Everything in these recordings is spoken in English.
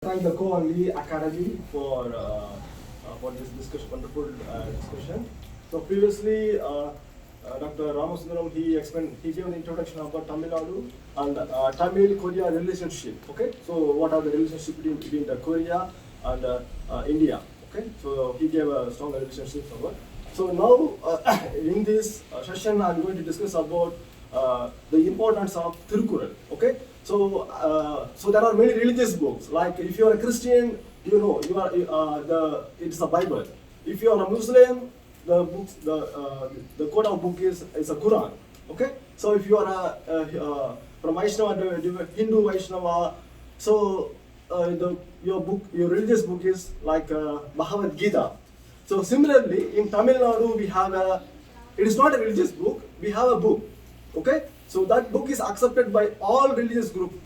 Thank the Koo Lee Academy for this discussion, wonderful discussion. So previously, Dr. Ramasundaram he gave an introduction about Tamil Nadu and Tamil-Korea relationship. Okay, so what are the relationship between the Korea and India? Okay, so he gave a strong relationship over. So now in this session, I'm going to discuss about the importance of Thirukural. Okay. So there are many religious books. Like if you are a Christian, you know it's a Bible. If you are a Muslim, the code of book is a Quran. Okay. So if you are from Vaishnava, Hindu Vaishnava, so your religious book is like Bhagavad Gita. So similarly, in Tamil Nadu it is not a religious book. We have a book. Okay. So that book is accepted by all religious groups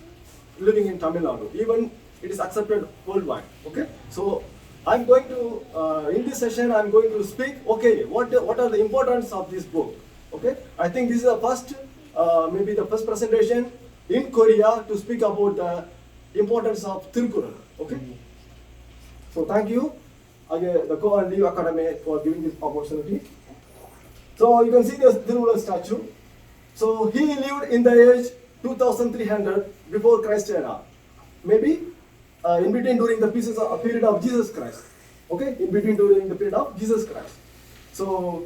living in Tamil Nadu. Even it is accepted worldwide. Okay. So I'm going to in this session I'm going to speak. Okay, what are the importance of this book? Okay. I think this is the first maybe the first presentation in Korea to speak about the importance of Thirukural. Okay. So thank you again the Koo Lee Academy for giving this opportunity. So you can see the Thirukural statue. So he lived in the age 2300 before Christ era. Maybe in between during the period of Jesus Christ. Okay, in between during the period of Jesus Christ. So,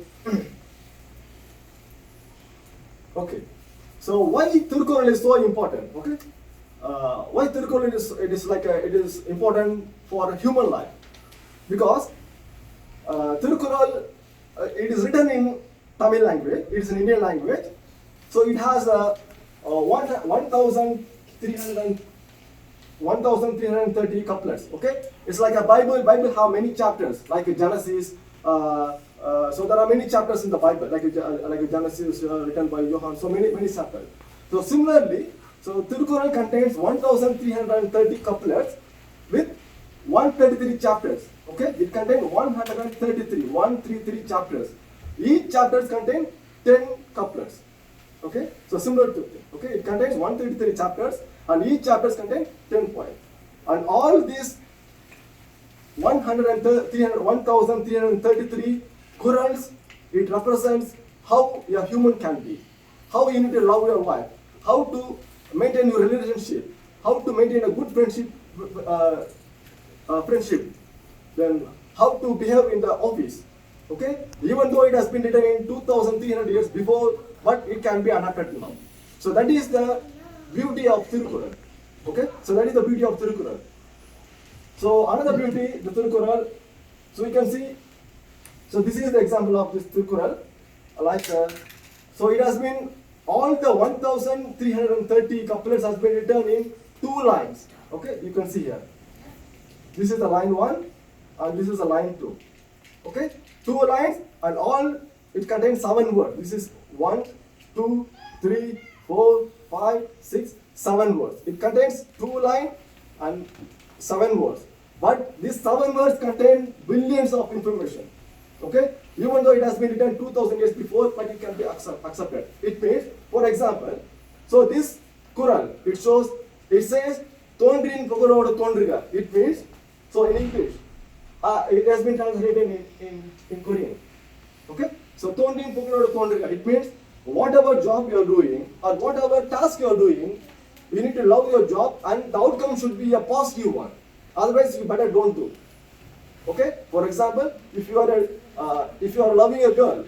okay. So why Thirukural is so important? Okay, why Thirukural it is important for human life? Because Thirukural it is written in Tamil language. It is an Indian language. So it has 1,330 couplets. Okay, it's like a Bible. Bible have many chapters, like Genesis. So there are many chapters in the Bible, like Genesis written by Johann. So many chapters. So similarly, so Thirukural contains 1,330 couplets with 133 chapters. Okay, it contains 133 chapters. Each chapters contain 10 couplets. Okay, so similar to it. Okay, it contains 133 chapters and each chapters contain 10 points. And all these 1,333 Qurans, it represents how a human can be, how you need to love your wife, how to maintain your relationship, how to maintain a good friendship, then how to behave in the office. Okay, even though it has been written in 2,300 years before, but it can be adapted now. So that is the beauty of Thirukural. Okay, so that is the beauty of Thirukural. So another beauty, the Thirukural. So we can see. So this is the example of this Thirukural. Like so, it has been all the 1,330 couplets has been written in 2 lines. Okay, you can see here. This is the line 1, and this is the line 2. Okay, 2 lines and all it contains 7 words. This is 1, 2, 3, 4, 5, 6, 7 words. It contains 2 lines and 7 words. But these 7 words contain billions of information. Okay, even though it has been written 2,000 years before, but it can be accepted. It means, for example, so this Quran, it says Tondrin Pogorodu Tondriga. It means, so in English, it has been translated in Korean. Okay? So, Tondin Pogorodu Tondriga. It means whatever job you are doing or whatever task you are doing, you need to love your job and the outcome should be a positive one. Otherwise, you better don't do. Okay? For example, if you are loving a girl,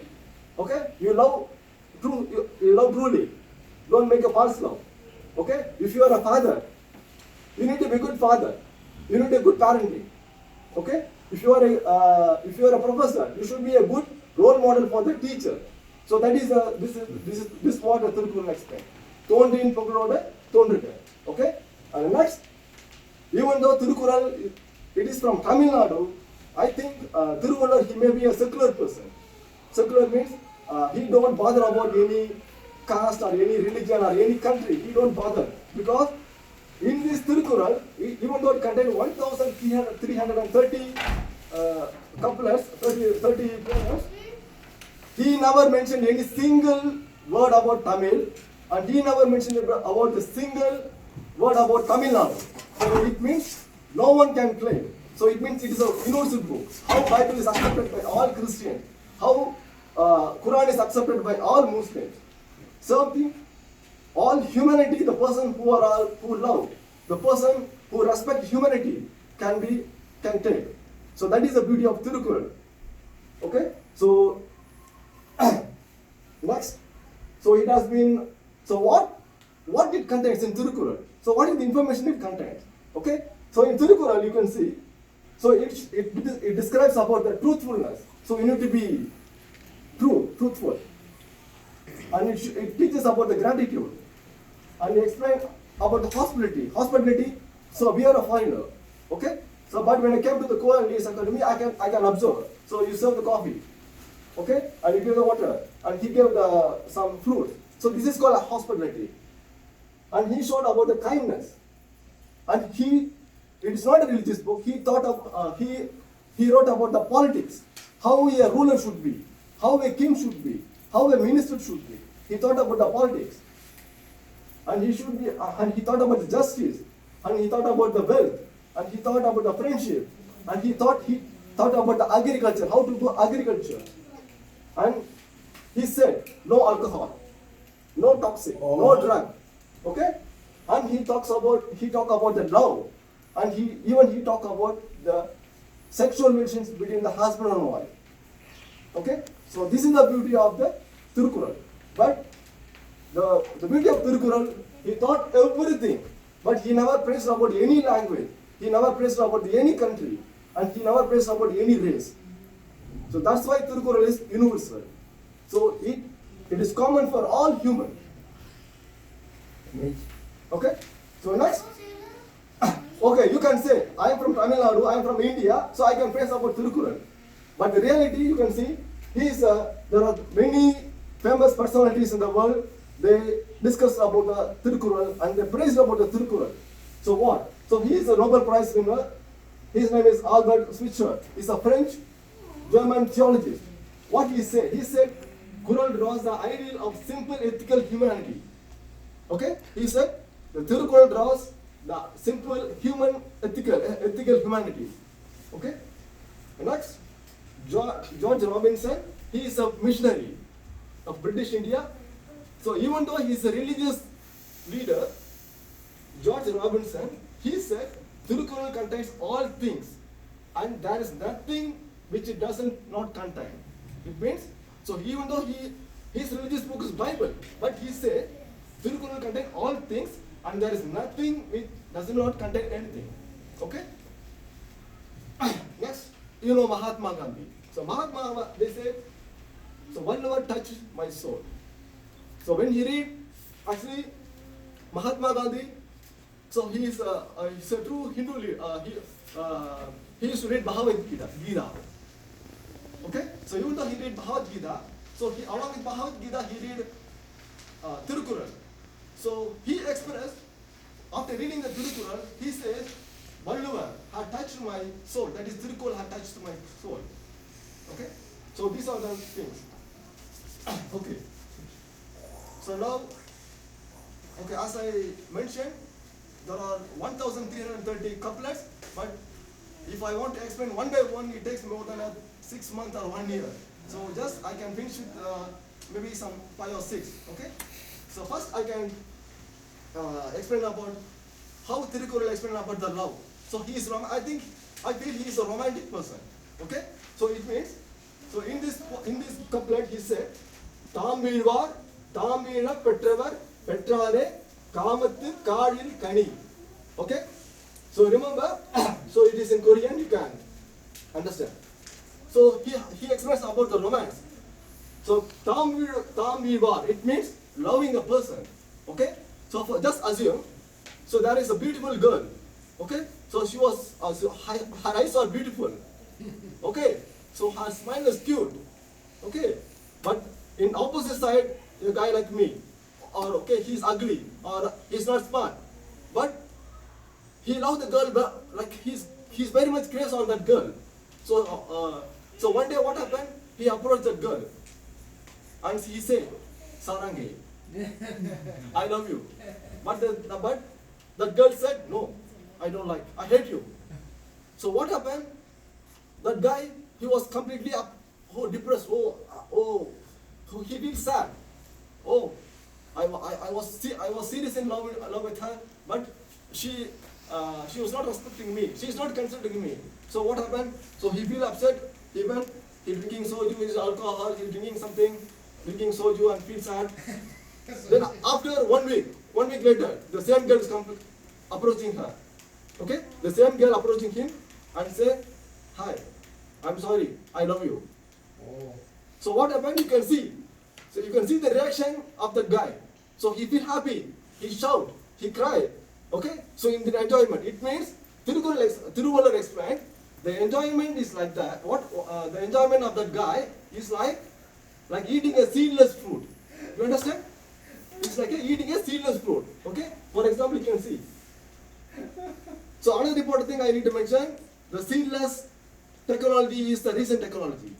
okay, you love truly. Don't make a false love. Okay? If you are a father, you need to be a good father. You need a good parenting. Okay? If you are a professor, you should be a good role model for the teacher. So that is this what the Thirukural explains. Tondrin Pogorodu Tondriga. Okay? And next, even though Thirukural it is from Tamil Nadu, I think Thirukural he may be a secular person. Secular means he don't bother about any caste or any religion or any country. He don't bother because in this Thirukural, even though it contains 1,330 couplets, 30 poems, he never mentioned any single word about Tamil, and he never mentioned about the single word about Tamil Nadu. So it means No one can claim. So it means it is a universal book. How Bible is accepted by all Christians. How Quran is accepted by all Muslims. Something, all humanity, the person who love, the person who respect humanity can take. So that is the beauty of Thirukural. Okay? So next. So it has been, so what it contains in Thirukural? So what is the information it contains? Okay? So in Thirukural you can see, so it describes about the truthfulness. So you need to be truthful. And it teaches about the gratitude. And it explains about the hospitality. Hospitality, so we are a foreigner. Okay? So but when I came to the Koo Lee Academy, I can observe. So you serve the coffee. Okay? And you give the water. And he gave some fruit. So this is called a hospitality. And he showed about the kindness. And it is not a religious book. He wrote about the politics, how a ruler should be, how a king should be, how a minister should be. He thought about the politics, and he thought about the justice, and he thought about the wealth, and he thought about the friendship, and he thought about the agriculture, how to do agriculture, and he said no alcohol, no toxic, no drug, okay, and he talk about the love. And he talk about the sexual relations between the husband and wife. Okay? So this is the beauty of the Thirukural. But the beauty of Thirukural, he taught everything. But he never praised about any language. He never praised about any country. And he never praised about any race. So that's why Thirukural is universal. So it is common for all humans. Okay? So next. Okay, you can say, I am from Tamil Nadu, I am from India, so I can praise about Thirukural. But the reality, you can see, there are many famous personalities in the world, they discuss about the Thirukural and they praise about the Thirukural. So what? So he is a Nobel Prize winner. His name is Albert Schweitzer. He's a French-German theologist. What he said? He said, Kural draws the ideal of simple ethical humanity. Okay? He said, the Thirukural draws the simple human ethical humanity. Okay? Next, George Robinson, he is a missionary of British India. So even though he is a religious leader, George Robinson, he said, Thirukural contains all things and there is nothing which it doesn't not contain. It means, so even though his religious book is Bible, but he said, Thirukural contains all things and there is nothing which does not contain anything. Okay? Next, you know Mahatma Gandhi. So Mahatma, they say, so one never touched my soul. So when he read, actually, Mahatma Gandhi, so he is a true Hindu leader. He used to read Bhagavad Gita. Okay? So even though he read Bhagavad Gita, so along with Bhagavad Gita, he read Thirukural. So he expressed, after reading the Thirukural, he says, Valluvar had touched my soul. That is, Thirukural had touched my soul. Okay? So these are the things. Okay. So now, okay, as I mentioned, there are 1,330 couplets, but if I want to explain one by one, it takes more than 6 months or 1 year. So just I can finish with maybe some 5 or 6. Okay. So first I can explain about how Thirukural explain about the love. So I feel he is a romantic person. Okay. So it means, so in this couplet he said, Tam Vilvar, Tam Vila Petravar, Petrare, Kamathu Kadil Kani. Okay? So remember, so it is in Korean, you can understand. So he expressed about the romance. So Tam Vilvar, it means loving a person. Okay? So just assume, so there is a beautiful girl. Okay? So she was, her eyes are beautiful. Okay? So her smile is cute. Okay? But in opposite side, a guy like me, or okay, he's ugly, or he's not smart, but he loves the girl, like he's very much crazy on that girl. So so one day what happened? He approached that girl, and he said, "Sarangi, I love you." But that girl said, "No, I don't like. I hate you." So what happened? That guy, he was completely depressed. He feels sad. Oh, I was serious in love with her, but she was not respecting me. She is not considering me. So what happened? So he feel upset. He went. He drinking soju, his alcohol. He drinking something, drinking soju and feel sad. Then after 1 week later, the same girl is approaching her. Okay, the same girl approaching him and say, "Hi, I'm sorry, I love you." Oh. So what happened? You can see. So you can see the reaction of the guy. So he feel happy. He shout. He cry. Okay. So in the enjoyment, it means Thirukural explained. The enjoyment is like that. The enjoyment of that guy is like eating a seedless fruit. You understand? It's like eating a seedless fruit. Okay. For example, you can see. So another important thing I need to mention: the seedless technology is the recent technology.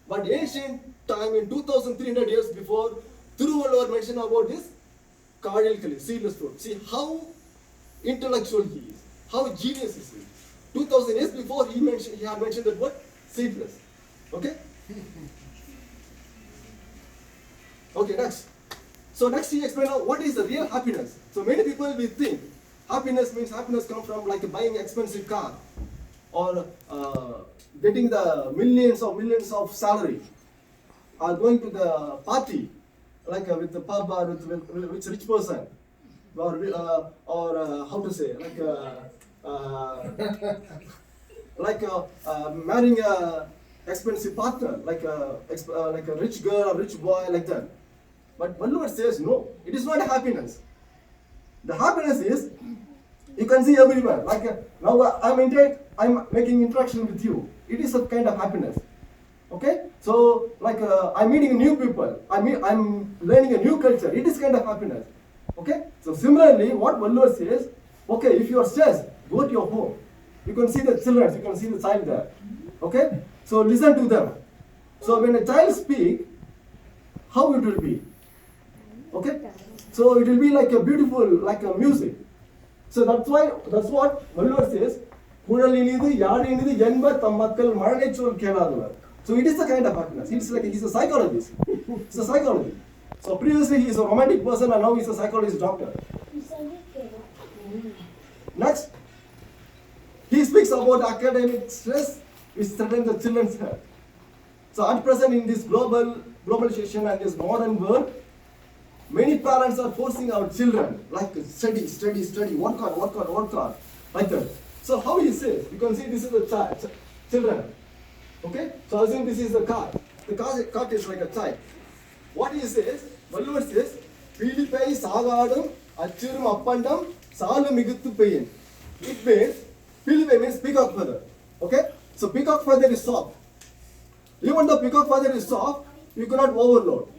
But ancient time, in 2300 years before, Thirukural mentioned about this cardinal seedless fruit. See how intellectual he is, how genius he is. 2000 years before he had mentioned that word seedless. Okay? Okay, next. So next he explained what is the real happiness. So many people will think happiness comes from like buying expensive car or getting the millions of salary, or going to the party like with the pub or with rich person, or how to say marrying a expensive partner like a rich girl or rich boy like that. But Valluvar says no, it is not happiness. The happiness is you can see everywhere. Like now I'm making interaction with you. It is a kind of happiness. Okay? So like I'm meeting new people. I'm learning a new culture. It is kind of happiness. Okay? So similarly, what Valluvar says, okay, if you are stressed, go to your home. You can see the children, you can see the child there. Okay? So listen to them. So when a child speaks, how it will be? Okay? So it will be like a beautiful, like a music. So that's what Valluvar says. So it is a kind of happiness. He's a psychologist. It's a psychology. So previously he is a romantic person and now he's a psychologist doctor. Next, he speaks about academic stress which threatens the children's health. So at present in this globalization and this modern world, many parents are forcing our children like study, work hard, like that. So how he says, you can see this is the children. Okay? So assume this is the car. The car is like a child. What he says, Valluvar says, Pilipai Sagadam, Achurum Appandam, Salum Miguthu Payin. It means, Pilipai means peacock feather. Okay? So peacock feather is soft. Even though peacock feather is soft, you cannot overload.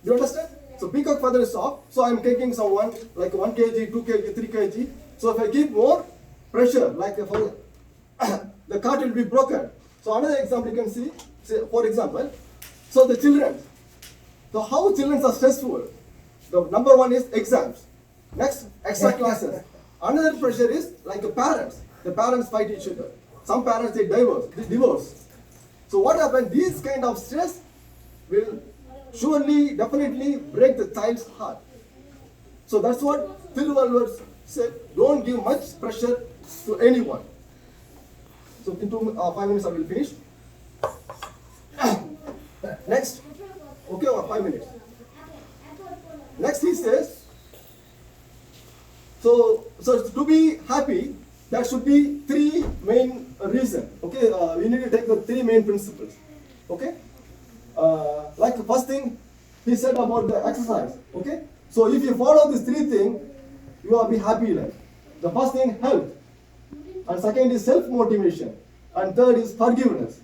You understand? So peacock feather is soft. So I am taking someone like 1 kg, 2 kg, 3 kg. So if I keep more pressure, like the cart will be broken. So another example you can see, for example, so the children. So how children are stressful? The number one is exams. Next, extra classes. Another pressure is like the parents. The parents fight each other. Some parents they divorce. So what happens? These kind of stress will surely, definitely break the child's heart. So that's what Thirukural said. Don't give much pressure to anyone. So in 5 minutes I will finish. Next. Okay, 5 minutes. Next he says, so to be happy, there should be 3 main reasons. Okay, we need to take the 3 main principles. Okay, like the first thing he said about the exercise. Okay, so if you follow these 3 things, you will be happy life. The first thing, health, and second is self-motivation, and third is forgiveness.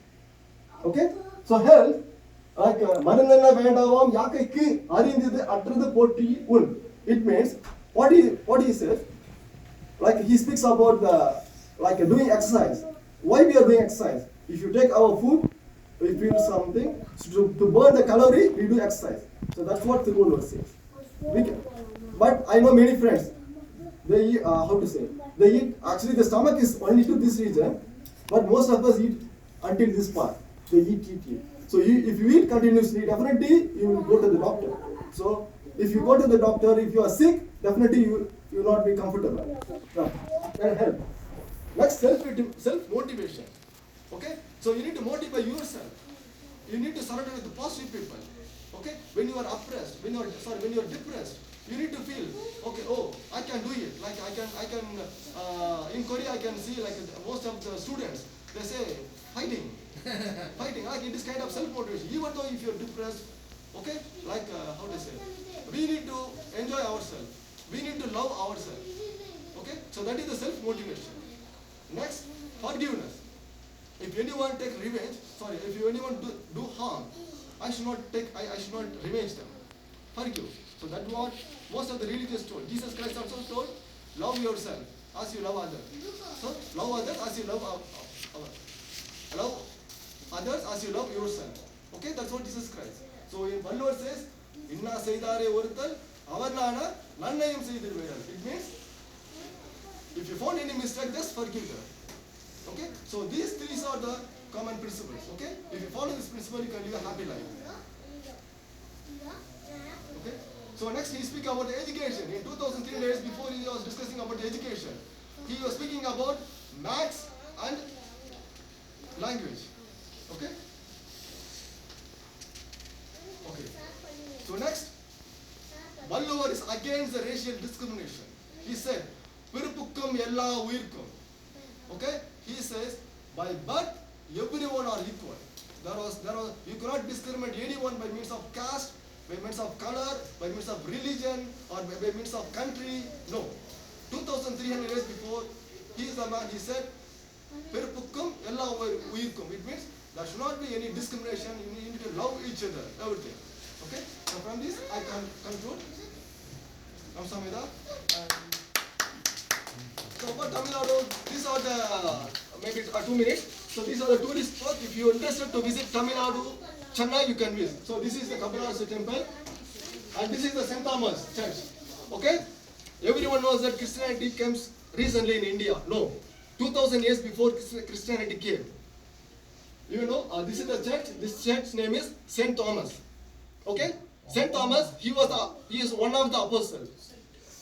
Okay, so health. Like it means what he says, like he speaks about the doing exercise. Why we are doing exercise? If you take our food, we feel something to burn the calorie, we do exercise. So that's what Thirukural says. But I know many friends, they eat, they eat, actually the stomach is only to this region, But most of us eat until this part. They eat. So if you eat continuously, definitely you will go to the doctor. So if you go to the doctor, if you are sick, definitely you will not be comfortable. That help. Next, self-motivation. Okay? So you need to motivate yourself. You need to surround with the positive people. Okay? When you are oppressed, when you are depressed, you need to feel, okay, oh, I can do it. Like I can. In Korea, I can see like most of the students, they say fighting. Like it is kind of self-motivation. Even though if you are depressed, okay, like how to say, we need to enjoy ourselves. We need to love ourselves. Okay, so that is the self-motivation. Next, forgiveness. If anyone take revenge, if anyone do harm, I should not revenge them. Forgive. So that's what most of the religious told. Jesus Christ also told, love yourself as you love others. So love others as you love love others as you love yourself. Okay, that's what Jesus Christ. So in one verse says, Inna seidare oruthal avarnana nannayum seidhiruveral. It means if you found any mistake, just forgive them. Okay, so these three are the common principles. Okay, if you follow this principle, you can live a happy life. Okay, so next he speak about the education. In 2003 days before he was discussing about the education, he was speaking about maths and language. Okay. Okay. So next, Vallovar is against the racial discrimination. He said, "Pirupukkum ella uyirkum." Okay. He says, by birth, everyone are equal. You cannot discriminate anyone by means of caste, by means of color, by means of religion, or by means of country. No. 2,300 years before, he is the man. He said, "Pirupukkum ella uyirkum." It means there should not be any discrimination. You need to love each other, everything. Okay. So from this, I can conclude. Samida. So for Tamil Nadu, these are the maybe 2 minutes. So these are the tourist spots. If you are interested to visit Tamil Nadu, Chennai, you can visit. So this is the Kapilavastu temple, and this is the St. Thomas Church. Okay? Everyone knows that Christianity came recently in India. No, 2,000 years before Christianity came. You know, this is the church. This church name is St. Thomas. Okay? St. Thomas, he is one of the apostles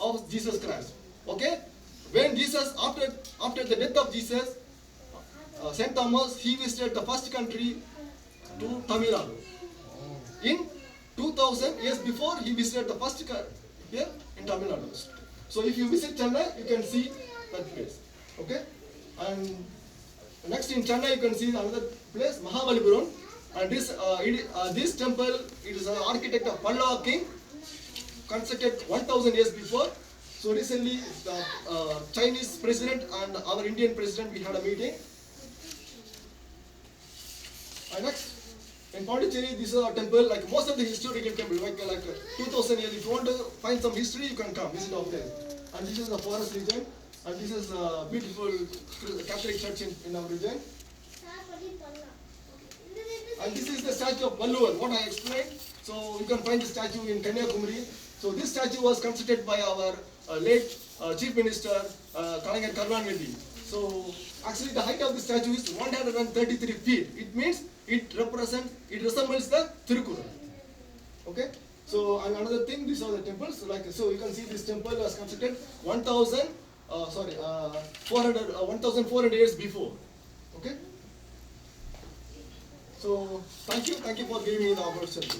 of Jesus Christ. Okay? When Jesus, after the death of Jesus, St. Thomas, he visited the first country to Tamil Nadu. In 2000 years before, he visited the first here in Tamil Nadu. So if you visit Chennai, you can see that place. Okay? And next in Chennai, you can see another place, Mahabalipuram. And this temple, it is an architect of Pallava king, constructed 1,000 years before. So recently, the Chinese president and our Indian president, we had a meeting. And next, in Pondicherry, this is a temple, like most of the historical temples, like 2,000 years. If you want to find some history, you can come visit our place. And this is the forest region, and this is a beautiful Catholic church in our region. And this is the statue of Vallovar, what I explained. So you can find the statue in Kanyakumari. So this statue was constructed by our late Chief Minister Kalaignar Karunanidhi. So actually the height of the statue is 133 feet. It means it resembles the Thirukural. Okay. So and another thing, these are the temples. So you can see this temple was constructed 1,400 years before. Okay. So thank you for giving me the opportunity.